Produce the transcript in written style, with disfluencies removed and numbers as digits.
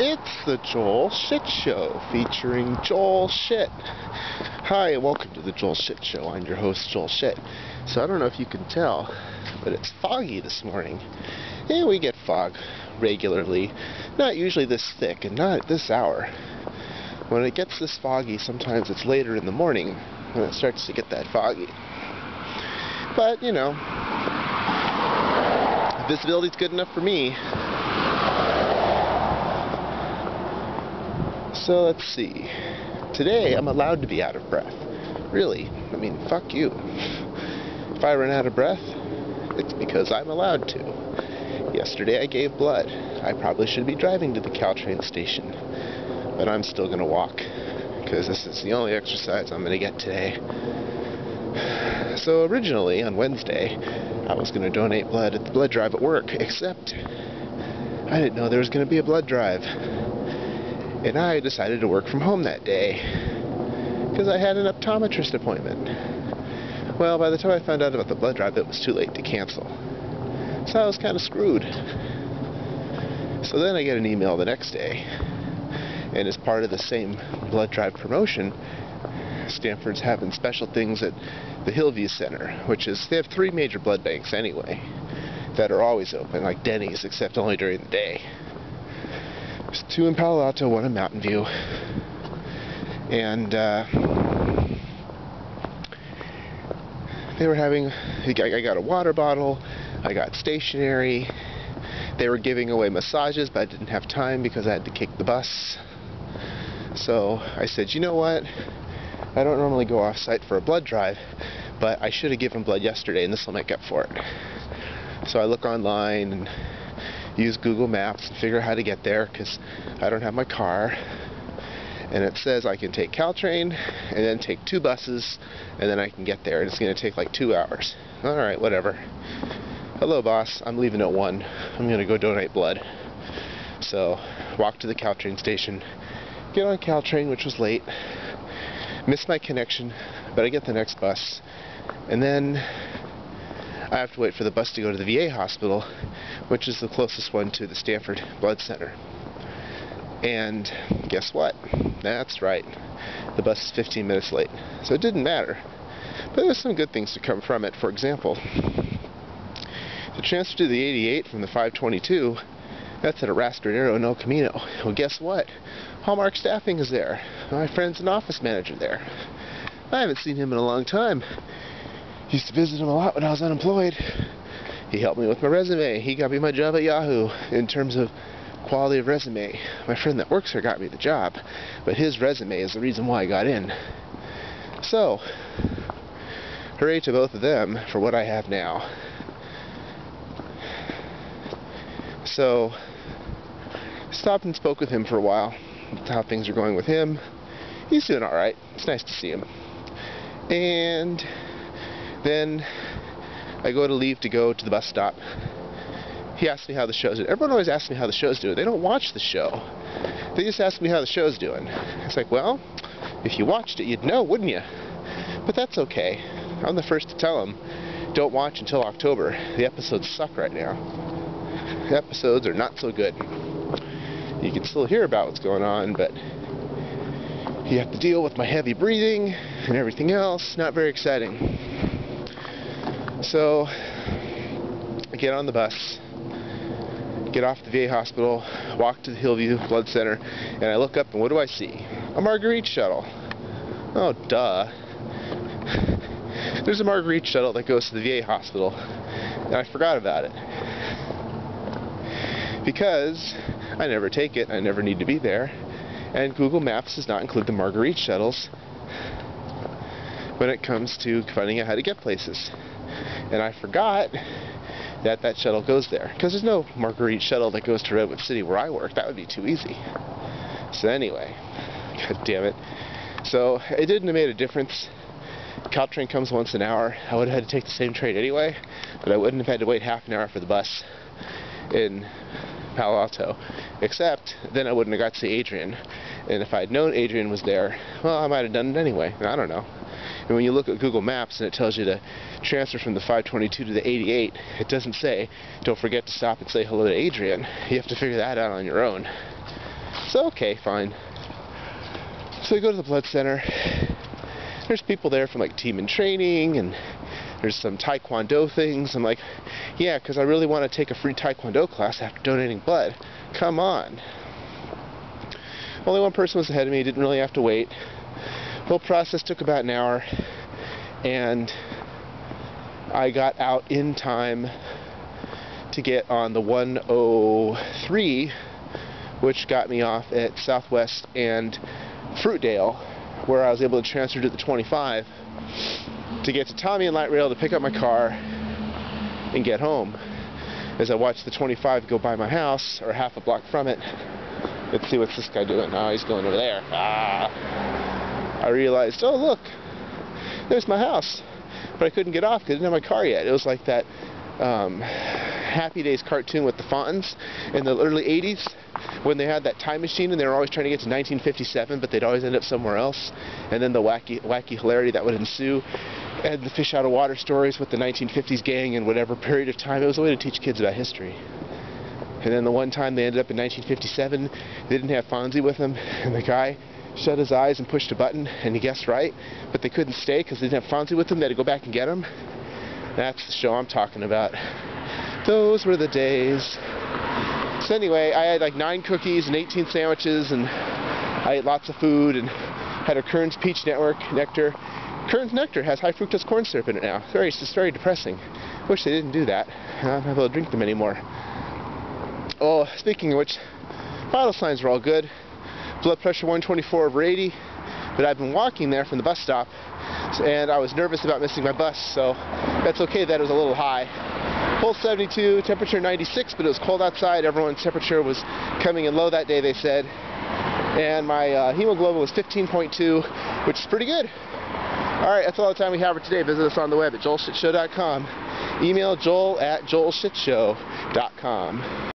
It's the Joel Shit Show, featuring Joel Shit. Hi, and welcome to the Joel Shit Show. I'm your host, Joel Shit. So I don't know if you can tell, but it's foggy this morning. And we get fog regularly. Not usually this thick, and not at this hour. When it gets this foggy, sometimes it's later in the morning when it starts to get that foggy. But, you know, visibility's good enough for me. So let's see. Today I'm allowed to be out of breath. Really. I mean, fuck you. If I run out of breath, it's because I'm allowed to. Yesterday I gave blood. I probably should be driving to the Caltrain station. But I'm still going to walk. Because this is the only exercise I'm going to get today. So originally, on Wednesday, I was going to donate blood at the blood drive at work. Except, I didn't know there was going to be a blood drive. And I decided to work from home that day because I had an optometrist appointment. Well, by the time I found out about the blood drive, it was too late to cancel. So I was kind of screwed. So then I get an email the next day, and as part of the same blood drive promotion, Stanford's having special things at the Hillview Center, which is, they have 3 major blood banks anyway that are always open, like Denny's, except only during the day. There's 2 in Palo Alto, 1 in Mountain View. And they were having, I got a water bottle, I got stationery. They were giving away massages, but I didn't have time because I had to kick the bus. So I said, you know what? I don't normally go off-site for a blood drive, but I should have given blood yesterday, and this will make up for it. So I look online and use Google Maps and figure out how to get there because I don't have my car. And it says I can take Caltrain and then take 2 buses and then I can get there. And it's going to take like 2 hours. Alright, whatever. Hello, boss. I'm leaving at 1. I'm going to go donate blood. So, walk to the Caltrain station. Get on Caltrain, which was late. Miss my connection, but I get the next bus. And then I have to wait for the bus to go to the VA hospital, which is the closest one to the Stanford Blood Center. And guess what? That's right. The bus is 15 minutes late. So it didn't matter. But there's some good things to come from it. For example, the transfer to the 88 from the 522, that's at a Raspadero in El Camino. Well, guess what? Hallmark Staffing is there. My friend's an office manager there. I haven't seen him in a long time. Used to visit him a lot when I was unemployed. He helped me with my resume. He got me my job at Yahoo in terms of quality of resume. My friend that works here got me the job, but his resume is the reason why I got in. So, hooray to both of them for what I have now. So, stopped and spoke with him for a while. How things are going with him. He's doing alright. It's nice to see him. And then I go to leave to go to the bus stop. He asked me how the show's doing. Everyone always asks me how the show's doing. They don't watch the show. They just ask me how the show's doing. It's like, well, if you watched it, you'd know, wouldn't you? But that's okay. I'm the first to tell them, don't watch until October. The episodes suck right now. The episodes are not so good. You can still hear about what's going on, but you have to deal with my heavy breathing and everything else. Not very exciting. So, I get on the bus, get off the VA hospital, walk to the Hillview Blood Center, and I look up and what do I see? A Marguerite shuttle. Oh, duh. There's a Marguerite shuttle that goes to the VA hospital, and I forgot about it. Because I never take it, I never need to be there, and Google Maps does not include the Marguerite shuttles when it comes to finding out how to get places. And I forgot that that shuttle goes there. Because there's no Marguerite shuttle that goes to Redwood City where I work. That would be too easy. So anyway, god damn it. So it didn't have made a difference. Caltrain comes once an hour. I would have had to take the same train anyway, but I wouldn't have had to wait half an hour for the bus in Palo Alto. Except, then I wouldn't have got to see Adrian. And if I had known Adrian was there, well, I might have done it anyway. I don't know. And when you look at Google Maps and it tells you to transfer from the 522 to the 88, it doesn't say, don't forget to stop and say hello to Adrian. You have to figure that out on your own. So, okay, fine. So we go to the blood center. There's people there from like team in training, and there's some Taekwondo things. I'm like, yeah, because I really want to take a free Taekwondo class after donating blood. Come on. Only one person was ahead of me, didn't really have to wait. The whole process took about an hour, and I got out in time to get on the 103, which got me off at Southwest and Fruitdale, where I was able to transfer to the 25 to get to Tommy and Light Rail to pick up my car and get home. As I watched the 25 go by my house, or half a block from it, let's see what's this guy doing. Oh, he's going over there. I realized, oh look, there's my house. But I couldn't get off because I didn't have my car yet. It was like that Happy Days cartoon with the Fontans in the early 80s, when they had that time machine and they were always trying to get to 1957, but they'd always end up somewhere else. And then the wacky hilarity that would ensue, and the fish out of water stories with the 1950s gang in whatever period of time. It was a way to teach kids about history. And then the one time they ended up in 1957, they didn't have Fonzie with them, and the guy shut his eyes and pushed a button, and he guessed right, but they couldn't stay because they didn't have Fonzie with them. They had to go back and get him. That's the show I'm talking about. Those were the days. So anyway, I had like 9 cookies and 18 sandwiches, and I ate lots of food, and had a Kern's Peach Nectar. Kern's Nectar has high fructose corn syrup in it now. It's just very depressing. Wish they didn't do that. I'm not able to drink them anymore. Oh, speaking of which, vital signs are all good. Blood pressure 124/80, but I've been walking there from the bus stop, and I was nervous about missing my bus, so that's okay that it was a little high. Pulse 72, temperature 96, but it was cold outside. Everyone's temperature was coming in low that day, they said. And my hemoglobin was 15.2, which is pretty good. Alright, that's all the time we have for today. Visit us on the web at joelshitshow.com. Email joel@joelshitshow.com.